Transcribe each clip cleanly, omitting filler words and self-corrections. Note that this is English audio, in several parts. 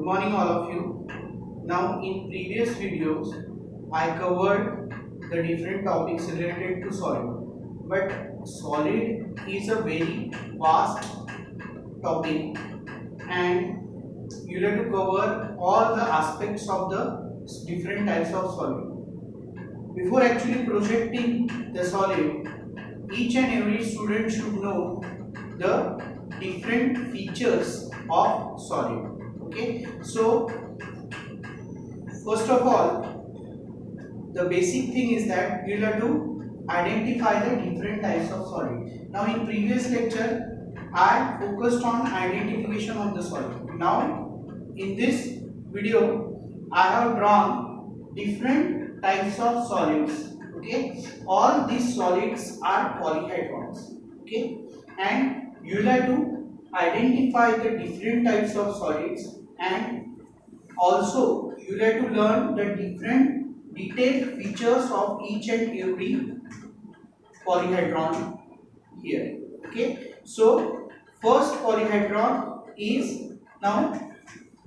morning all of you. Now in previous videos I covered the different topics related to solid, but solid is a very vast topic and you have to cover all the aspects of the different types of solid. Before actually projecting the solid, each and every student should know the different features of solid. Okay, so first of all, the basic thing is that you have to identify the different types of solid. Now in previous lecture I focused on identification of the solid. Now in this video I have drawn different types of solids. Okay, all these solids are polyhedrons. Okay, and you have to identify the different types of solids, and also you have to learn the different detailed features of each and every polyhedron here. Okay, so first polyhedron is, now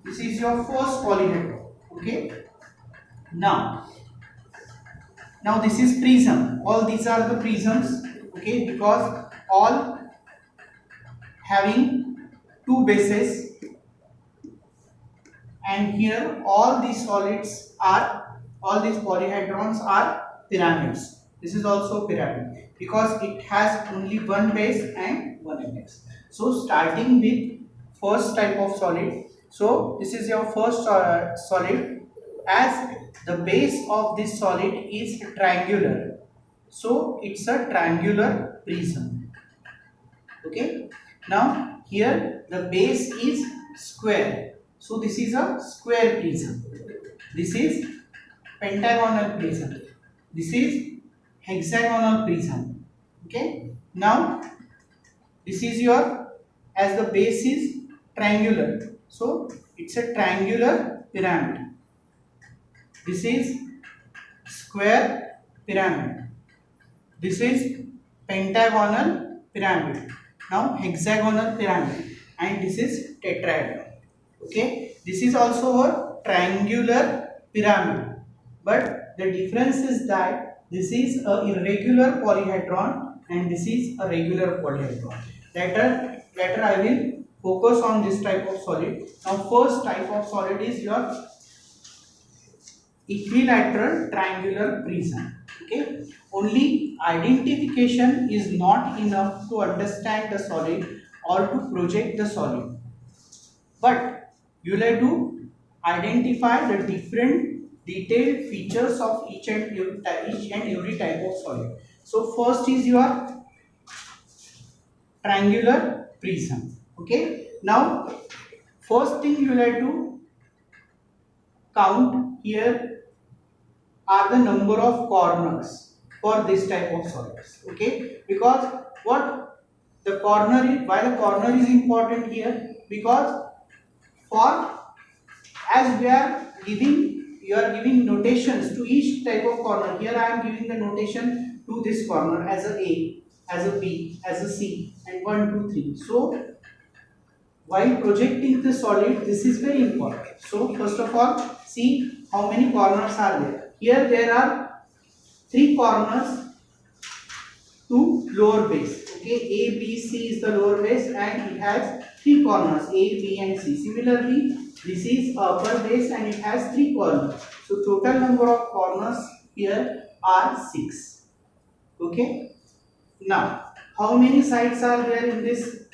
this is your first polyhedron. Okay, now this is prism. All these are the prisms. Okay, because all having two bases, and here all these solids are, all these polyhedrons are pyramids. This is also pyramid because it has only one base and one index. So starting with first type of solid, so this is your first solid, as the base of this solid is triangular, so it's a triangular prism. Okay, now here the base is square, so this is a square prism. This is pentagonal prism. This is hexagonal prism. Okay, now this is your, as the base is triangular, so it's a triangular pyramid. This is square pyramid. This is pentagonal pyramid. Now hexagonal pyramid, and this is tetrahedron. Okay, this is also a triangular pyramid, but the difference is that this is a irregular polyhedron and this is a regular polyhedron. Later I will focus on this type of solid. Now first type of solid is your equilateral triangular prism. Okay, only identification is not enough to understand the solid or to project the solid, but you will have to identify the different detailed features of each and every type of solid. So first is your triangular prism. Okay, now first thing you will have to count here are the number of corners for this type of solids. Okay, because what the corner is, why the corner is important here, because for as we are giving, you are giving notations to each type of corner. Here I am giving the notation to this corner as a, as a B, as a C, and 1, 2, 3. So while projecting the solid, this is very important. So first of all, see how many corners are there. Here there are 3 corners to lower base. Okay, A, B, C is the lower base and it has 3 corners, A, B and C. Similarly, this is upper base and it has 3 corners. So total number of corners here are 6. Okay, now how many sides are there in this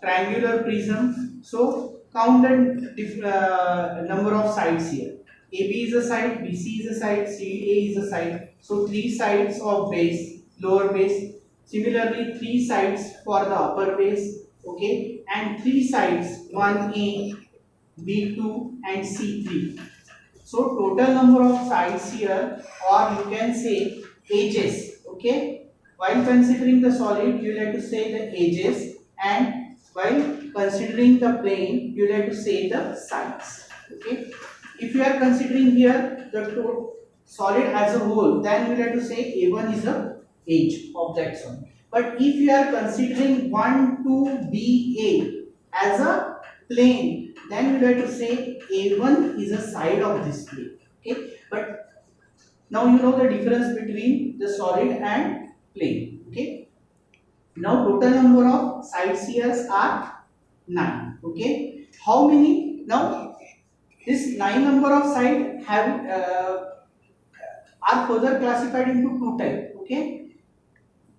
triangular prism? So count the number of sides here. AB is a side, BC is a side, CA is a side. So 3 sides of base, lower base. Similarly 3 sides for the upper base. Okay, and 3 sides, 1A, B2 and C3. So total number of sides here, or you can say edges. Okay, while considering the solid you will have to say the edges, and while considering the plane you will have to say the sides. Okay, if you are considering here the solid as a whole, then you will have to say A1 is the edge of that solid. But if you are considering 1, 2, B, A as a plane, then we have to say A1 is a side of this plane. Okay, but now you know the difference between the solid and plane. Okay, now total number of sides here are 9. Okay, how many? Now this 9 number of side have are further classified into two types. Okay,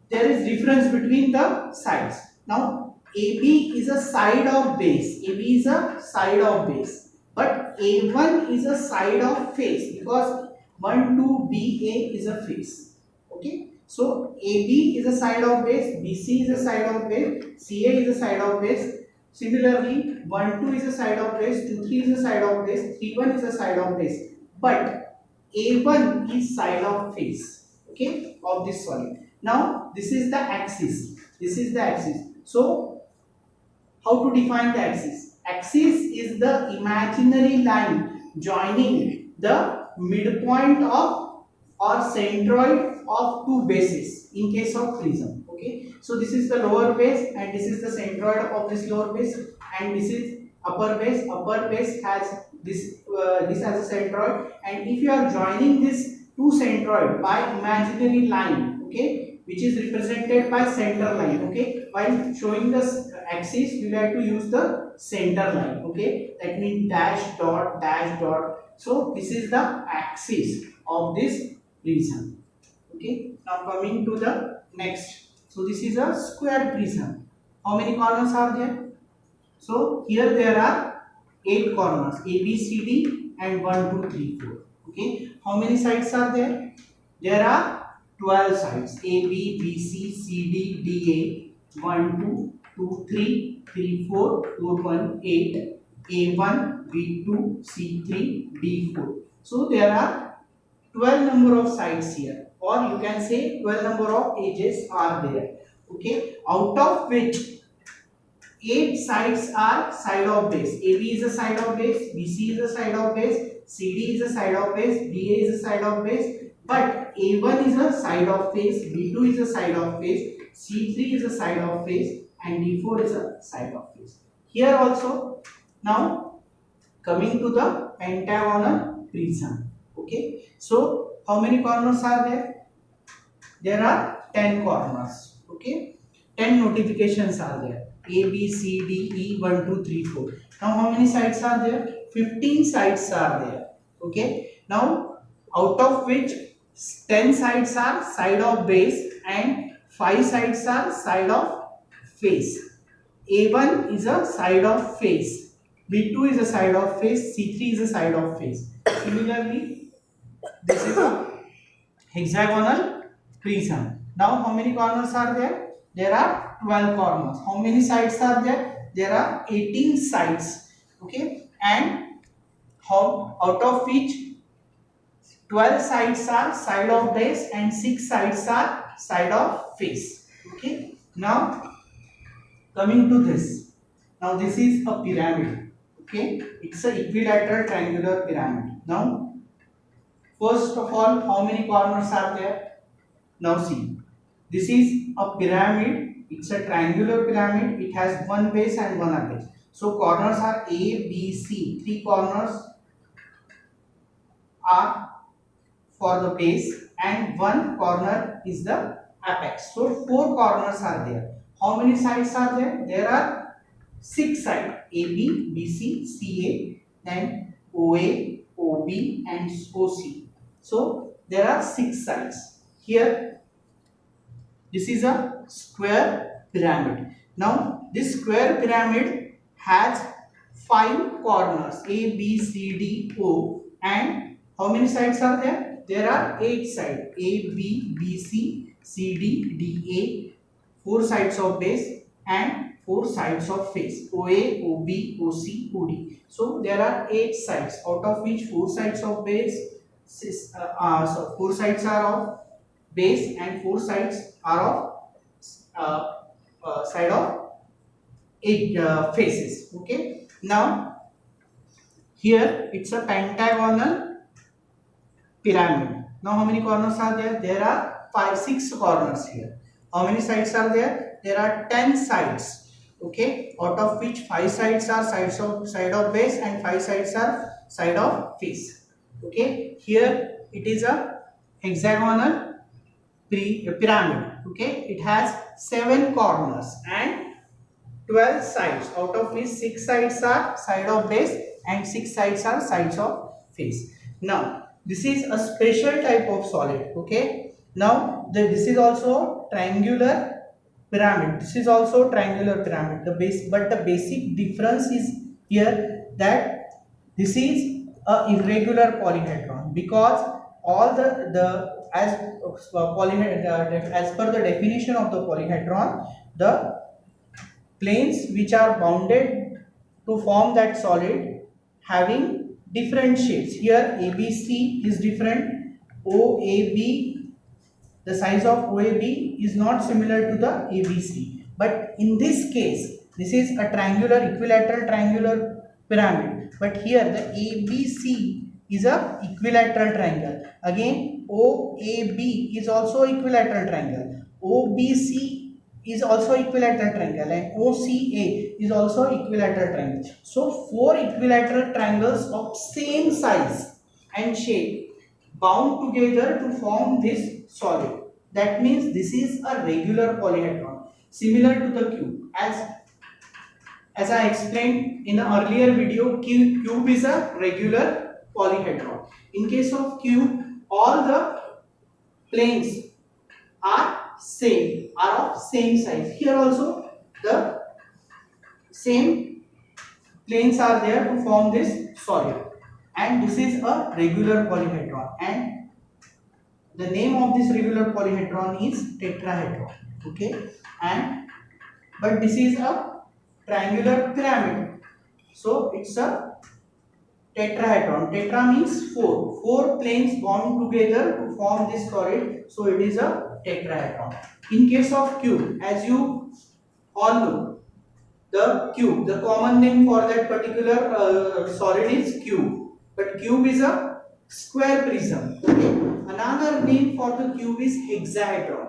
there is difference between the sides. Now AB is a side of base. AB is a side of base, but A1 is a side of face, because 1, 2, BA is a face. Okay, so AB is a side of base, BC is a side of base, CA is a side of base. Similarly, 1, 2 is a side of base, 2, 3 is a side of base, 3, 1 is a side of base. But A1 is side of face. Okay, of this solid. Now this is the axis. This is the axis. So how to define the axis? Axis is the imaginary line joining the midpoint of or centroid of two bases in case of prism. Okay, so this is the lower base and this is the centroid of this lower base, and this is upper base. Upper base has this as a centroid, and if you are joining this two centroid by imaginary line, okay, which is represented by center line. Okay, while showing the axis we have to use the center line. Okay, that means dash dot dash dot. So this is the axis of this prism. Okay, now coming to the next. So this is a square prism. How many corners are there? So here there are 8 corners, A, B, C, D, and 1, 2, 3, 4. Okay, how many sides are there? There are 12 sides, A, B, B, C, C, D, D, A, 1, 2, 2, 3, 3, 4, 4, 1, 8, A1, B2, C3, D4. So there are 12 number of sides here, or you can say 12 number of edges are there. Okay, out of which 8 sides are side of base. AB is a side of base, BC is a side of base, CD is a side of base, DA is a side of base, but A1 is a side of face, B2 is a side of face, C3 is a side of face, and D4 is a side of face. Here also, now coming to the pentagonal prism. Okay, so how many corners are there? There are 10 corners. Okay, 10 notifications are there. A, B, C, D, E, 1, 2, 3, 4. Now how many sides are there? 15 sides are there. Okay, now out of which 10 sides are side of base and 5 sides are side of face. A1 is a side of face, B2 is a side of face, C3 is a side of face. Similarly, this is a hexagonal prism. Now how many corners are there? There are 12 corners. How many sides are there? There are 18 sides. Okay, and how out of which 12 sides are side of base and 6 sides are side of face. Okay, now coming to this. Now this is a pyramid. Okay, it's a equilateral triangular pyramid. Now first of all, how many corners are there? Now see, this is a pyramid. It's a triangular pyramid. It has one base and one apex. So corners are A, B, C. 3 corners are for the base and 1 corner is the apex. So 4 corners are there. How many sides are there? There are 6 sides, A, B, B, C, C, A, then O, A, O, B, and O, C. So there are 6 sides. Here this is a square pyramid. Now this square pyramid has 5 corners, A, B, C, D, O, and how many sides are there? There are 8 sides, A, B, B, C, C, D, D, A, 4 sides of base and 4 sides of face, O, A, O, B, O, C, O, D. So there are 8 sides, out of which 4 sides of base, 4 sides are of base and 4 sides are of side of 8 faces. Okay, now here it's a pentagonal pyramid. Now how many corners are there? There are 6 corners here. How many sides are there? There are 10 sides. Okay, out of which 5 sides are side of base and 5 sides are side of face. Okay, here it is a hexagonal pyramid. Okay, it has 7 corners and 12 sides, out of which 6 sides are side of base and 6 sides are sides of face. Now this is a special type of solid. Okay, now this is also triangular pyramid. This is also triangular pyramid. But the basic difference is here that this is a irregular polyhedron, because all the as per the definition of the polyhedron, the planes which are bounded to form that solid having different shapes. Here ABC is different. OAB, the size of OAB is not similar to the ABC. But in this case, this is a triangular, equilateral triangular pyramid. But here the ABC is a equilateral triangle. Again, OAB is also equilateral triangle. OBC is also equilateral triangle, and OCA is also equilateral triangle. So 4 equilateral triangles of same size and shape bound together to form this solid. That means this is a regular polyhedron, similar to the cube. As I explained in an earlier video, cube is a regular polyhedron. In case of cube, all the planes are of same size. Here also the same planes are there to form this solid, and this is a regular polyhedron, and the name of this regular polyhedron is tetrahedron. Okay, and but this is a triangular pyramid, so it's a tetrahedron. Tetra means 4. 4 planes bound together to form this solid, so it is a tetrahedron. In case of cube, as you all know, the common name for that particular solid is cube. But cube is a square prism. Okay. Another name for the cube is hexahedron.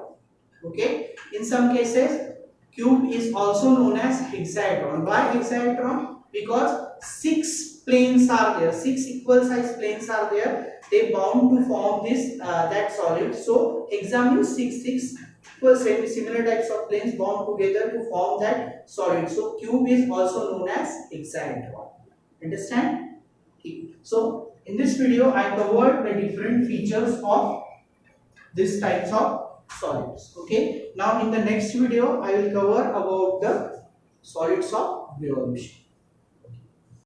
Okay. In some cases, cube is also known as hexahedron. Why hexahedron? Because 6 planes are there, 6 equal size planes are there. They bound to form this that solid. So hexa means 6 equal similar types of planes bound together to form that solid. So cube is also known as hexahedron. Understand? Okay. So in this video I covered the different features of these types of solids. Okay. Now in the next video I will cover about the solids of Brillouin machine.